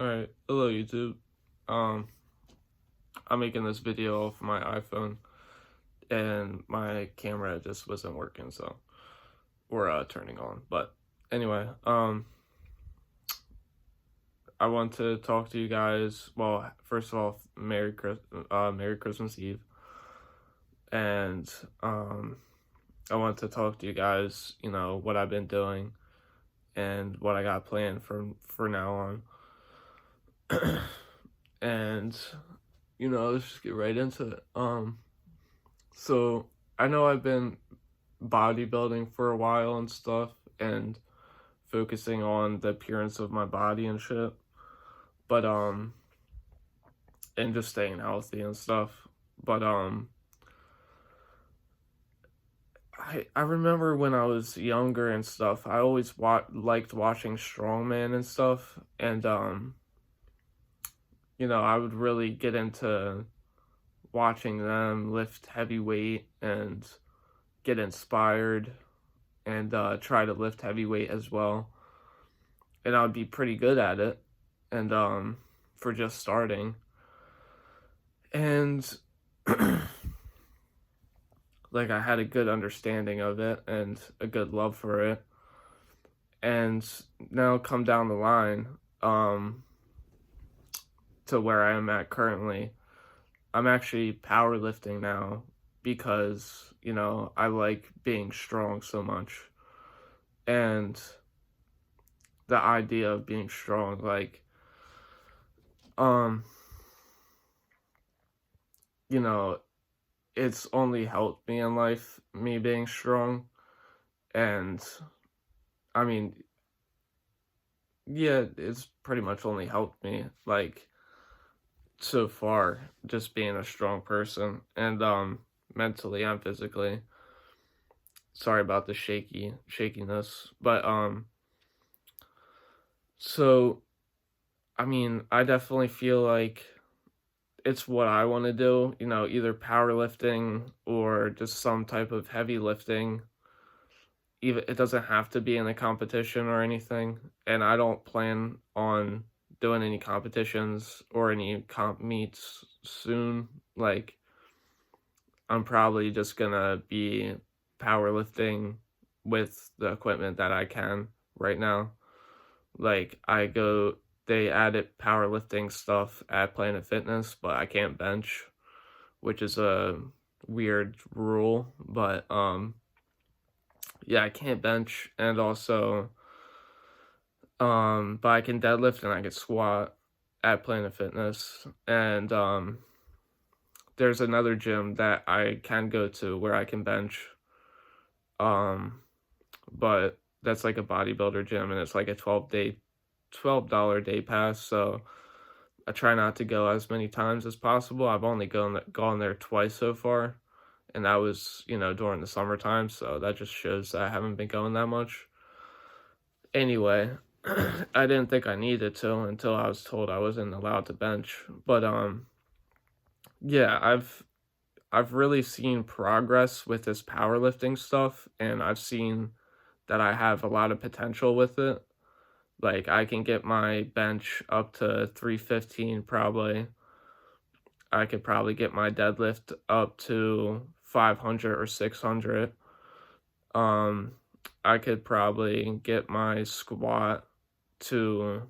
Alright, hello YouTube. Um, I'm making this video off my iPhone and my camera just wasn't working, so we're turning on. But anyway, I want to talk to you guys. Well, first of all, Merry Christmas Eve. And I want to talk to you guys, what I've been doing and what I got planned for now on. And let's just get right into it. So I know I've been bodybuilding for a while and stuff and focusing on the appearance of my body and shit. But and just staying healthy and stuff. But I remember when I was younger and stuff, I always liked watching strongman and stuff, and I would really get into watching them lift heavy weight and get inspired and try to lift heavy weight as well. And I would be pretty good at it, and for just starting. And like I had a good understanding of it and a good love for it. And now come down the line to where I am at currently. I'm actually powerlifting now because, I like being strong so much. And the idea of being strong, like, it's only helped me in life, me being strong. And I mean, yeah, it's pretty much only helped me, like, so far, just being a strong person, and mentally and physically. Sorry about the shakiness, but so I mean, I definitely feel like it's what I want to do, either powerlifting or just some type of heavy lifting. Even it doesn't have to be in a competition or anything, and I don't plan on doing any competitions or any comp meets soon. Like, I'm probably just gonna be powerlifting with the equipment that I can right now. Like, they added powerlifting stuff at Planet Fitness, but I can't bench, which is a weird rule. But yeah, I can't bench, and also but I can deadlift and I can squat at Planet Fitness. And there's another gym that I can go to where I can bench. But that's like a bodybuilder gym, and it's like a $12 day pass. So I try not to go as many times as possible. I've only gone there twice so far, and that was, during the summertime, so that just shows that I haven't been going that much. Anyway, I didn't think I needed to until I was told I wasn't allowed to bench. But yeah, I've really seen progress with this powerlifting stuff, and I've seen that I have a lot of potential with it. Like, I can get my bench up to 315 probably. I could probably get my deadlift up to 500 or 600. I could probably get my squat to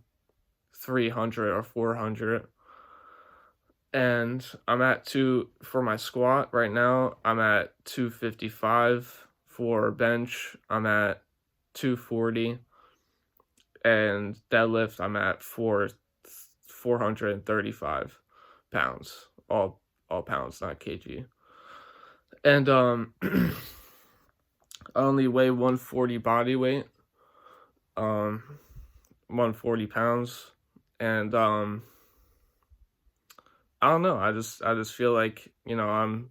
300 or 400. And for my squat right now, I'm at 255. For bench, I'm at 240. And deadlift, I'm at 435 pounds. All pounds, not kg. And I only weigh 140 body weight, 140 pounds, and I don't know. I just feel like, I'm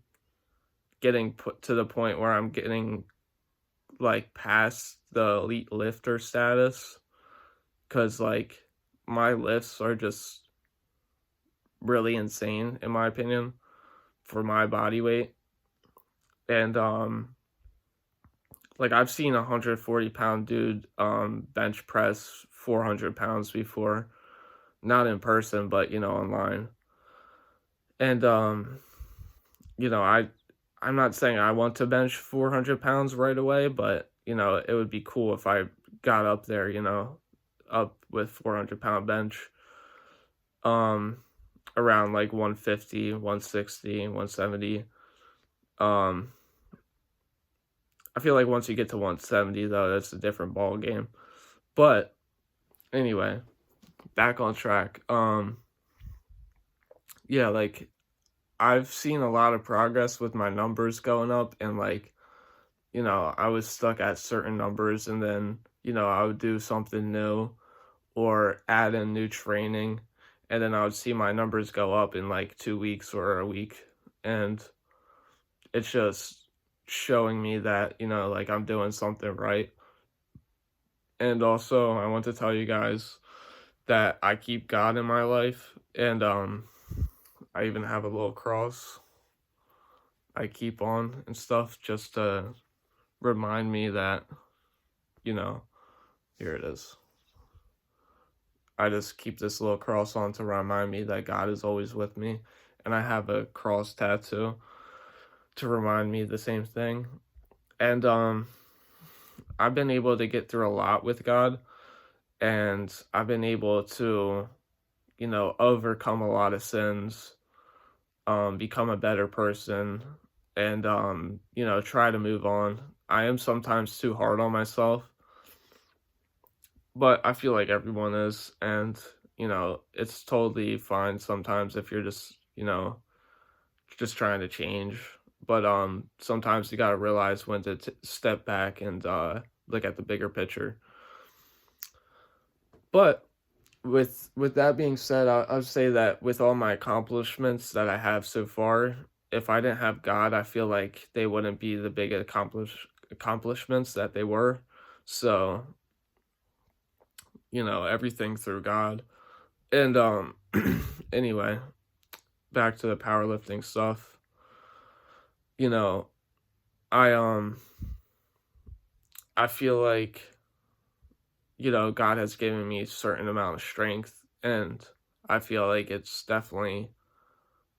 getting put to the point where I'm getting like past the elite lifter status, because like my lifts are just really insane in my opinion for my body weight. And like, I've seen a 140-pound dude bench press 400 pounds before, not in person, but, online. And, you know, I'm not saying I want to bench 400 pounds right away, but, it would be cool if I got up there, up with 400-pound bench, um, around like 150, 160, 170. Um, I feel like once you get to 170 though, that's a different ball game. But anyway, back on track. Yeah, like I've seen a lot of progress with my numbers going up, and like, I was stuck at certain numbers, and then, I would do something new or add in new training, and then I would see my numbers go up in like 2 weeks or a week. And it's just showing me that, like I'm doing something right. And also, I want to tell you guys that I keep God in my life, and I even have a little cross I keep on and stuff just to remind me that, you know, here it is. I just keep this little cross on to remind me that God is always with me, and I have a cross tattoo to remind me the same thing. And I've been able to get through a lot with God, and I've been able to, overcome a lot of sins, become a better person, and try to move on. I am sometimes too hard on myself, but I feel like everyone is, and it's totally fine sometimes if you're just trying to change. But sometimes you gotta realize when to step back and look at the bigger picture. But with that being said, I'll say that with all my accomplishments that I have so far, if I didn't have God, I feel like they wouldn't be the big accomplishments that they were. So, everything through God. And anyway, back to the powerlifting stuff. You know, I I feel like, God has given me a certain amount of strength, and I feel like it's definitely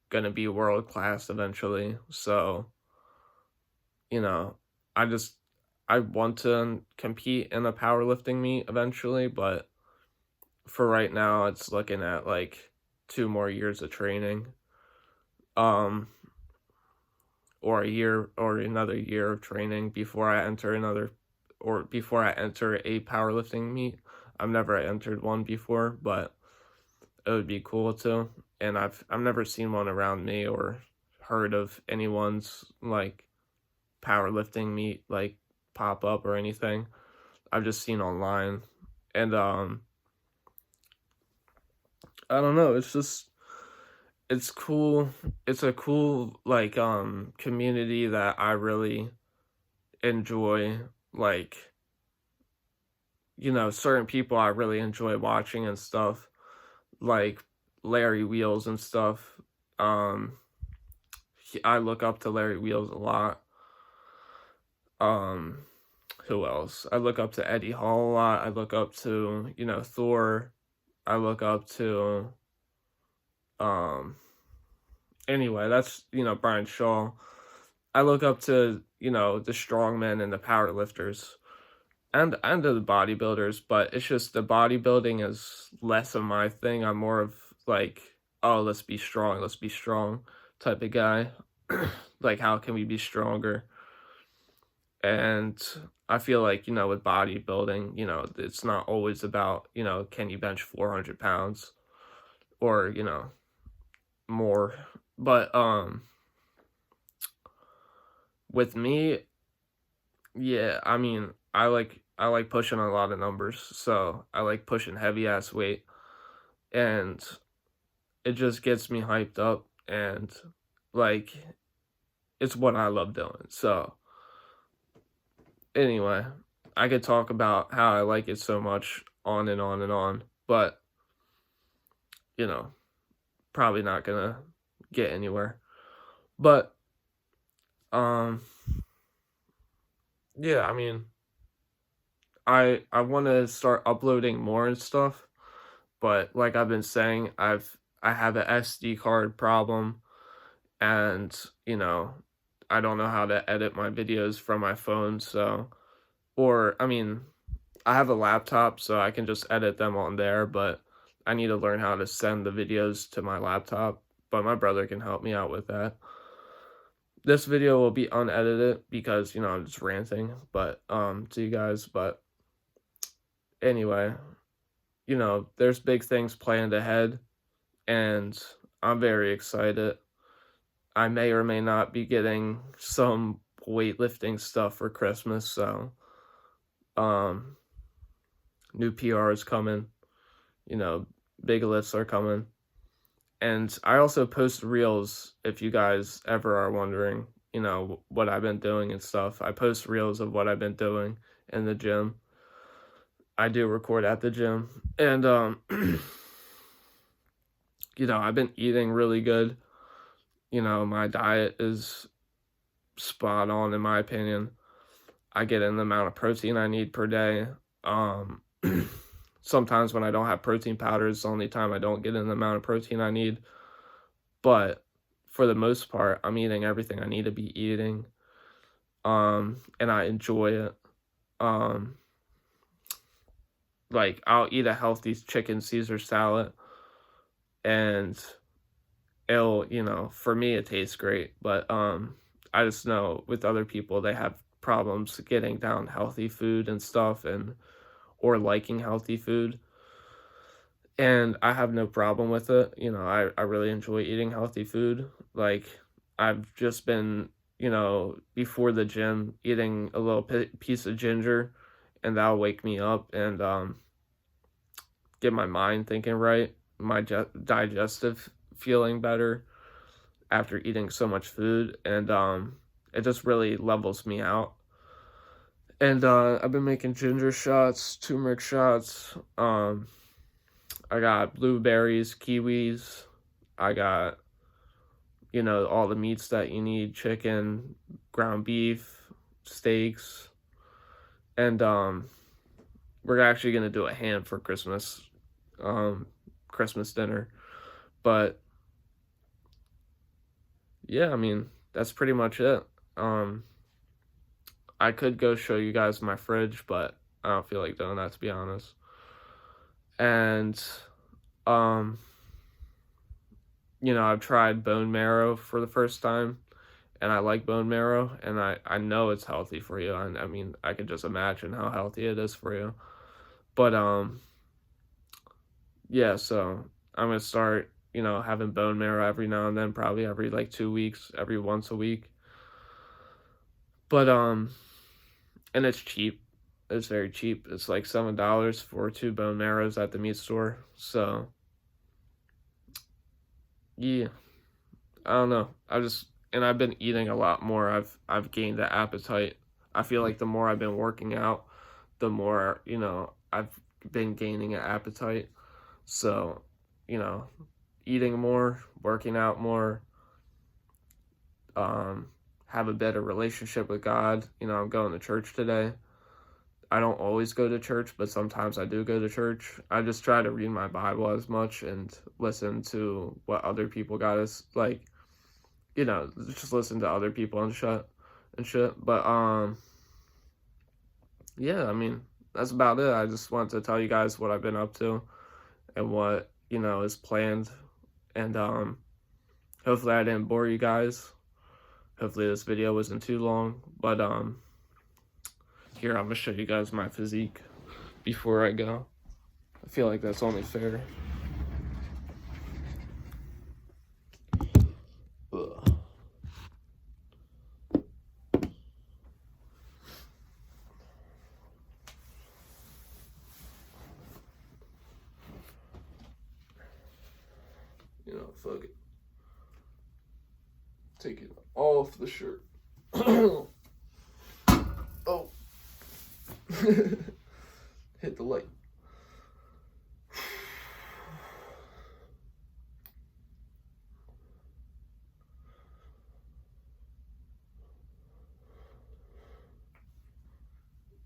gonna be world class eventually. So, you know, I just I want to compete in a powerlifting meet eventually, but for right now it's looking at like 2 more years of training. Um or a year or another year of training before I enter before I enter a powerlifting meet. I've never entered one before, but it would be cool to. And I've never seen one around me or heard of anyone's like powerlifting meet like pop up or anything. I've just seen online. And I don't know, it's cool. It's a cool like community that I really enjoy. Like, certain people I really enjoy watching and stuff, like Larry Wheels and stuff. Um I look up to Larry Wheels a lot. Um who else? I look up to Eddie Hall a lot. I look up to, Thor. I look up to um anyway, that's, Brian Shaw. I look up to, the strongmen and the power lifters and to the bodybuilders, but it's just the bodybuilding is less of my thing. I'm more of like, oh, let's be strong type of guy. Like, how can we be stronger? And I feel like, with bodybuilding, it's not always about, can you bench 400 pounds or, more. But with me, yeah, I mean, I like pushing a lot of numbers, so I like pushing heavy ass weight, and it just gets me hyped up, and like it's what I love doing. So anyway, I could talk about how I like it so much on and on and on, but you know, probably not gonna get anywhere. But um yeah, I mean, I want to start uploading more and stuff. But like I've been saying, I have a SD card problem, and, I don't know how to edit my videos from my phone, so or I mean, I have a laptop, so I can just edit them on there, but I need to learn how to send the videos to my laptop, but my brother can help me out with that. This video will be unedited because, I'm just ranting, but to you guys, but anyway, there's big things planned ahead, and I'm very excited. I may or may not be getting some weightlifting stuff for Christmas, so um new PR is coming, you know, big lifts are coming. And I also post reels if you guys ever are wondering, what I've been doing and stuff. I post reels of what I've been doing in the gym. I do record at the gym. And I've been eating really good. My diet is spot on in my opinion. I get in the amount of protein I need per day. Um Sometimes when I don't have protein powders, it's the only time I don't get in the amount of protein I need. But for the most part, I'm eating everything I need to be eating. And I enjoy it. Um, like I'll eat a healthy chicken Caesar salad, and for me it tastes great, but I just know with other people they have problems getting down healthy food and stuff, and or liking healthy food. And I have no problem with it. I really enjoy eating healthy food. Like, I've just been, before the gym, eating a little piece of ginger, and that'll wake me up and get my mind thinking right, my digestive feeling better after eating so much food, and it just really levels me out. And I've been making ginger shots, turmeric shots. I got blueberries, kiwis. I got, all the meats that you need, chicken, ground beef, steaks. And we're actually going to do a ham for Christmas, Christmas dinner. But yeah, I mean, that's pretty much it. I could go show you guys my fridge, but I don't feel like doing that, to be honest. And um I've tried bone marrow for the first time, and I like bone marrow, and I know it's healthy for you. I mean, I can just imagine how healthy it is for you. But yeah, so I'm gonna start, having bone marrow every now and then, probably every like 2 weeks, every once a week. But and it's cheap. It's very cheap. It's like $7 for 2 bone marrows at the meat store. So yeah, I don't know. I've been eating a lot more. I've gained the appetite. I feel like the more I've been working out, the more, I've been gaining an appetite. So, you know, eating more, working out more, um, have a better relationship with God. I'm going to church today. I don't always go to church, but sometimes I do go to church. I just try to read my Bible as much and listen to what other people got us like, just listen to other people and shit. But yeah, I mean, that's about it. I just wanted to tell you guys what I've been up to and what, is planned. And hopefully I didn't bore you guys. Hopefully this video wasn't too long. But here, I'm gonna show you guys my physique before I go. I feel like that's only fair. Ugh. Fuck it. Take it off the shirt. Oh. Hit the light.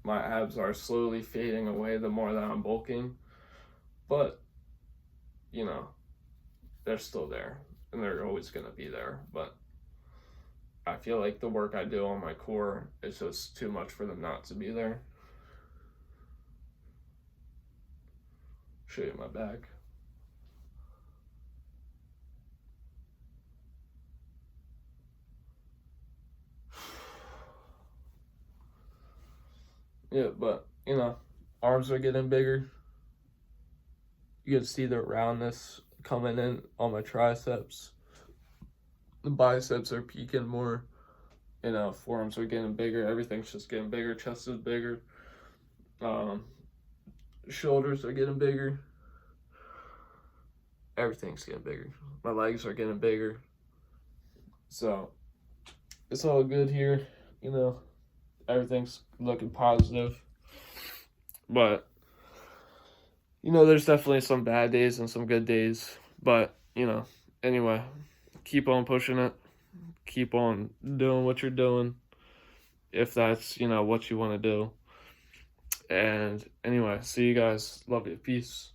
My abs are slowly fading away the more that I'm bulking, but you know, they're still there and they're always going to be there. But I feel like the work I do on my core is just too much for them not to be there. Show you my back. Yeah, but, you know, arms are getting bigger. You can see the roundness coming in on my triceps. The biceps are peaking more. You know, forearms are getting bigger. Everything's just getting bigger. Chest is bigger. Shoulders are getting bigger. Everything's getting bigger. My legs are getting bigger. So, it's all good here. You know, everything's looking positive. But, you know, there's definitely some bad days and some good days. But, you know, anyway, keep on pushing it. Keep on doing what you're doing. If that's, you know, what you want to do. And anyway, see you guys. Love you. Peace.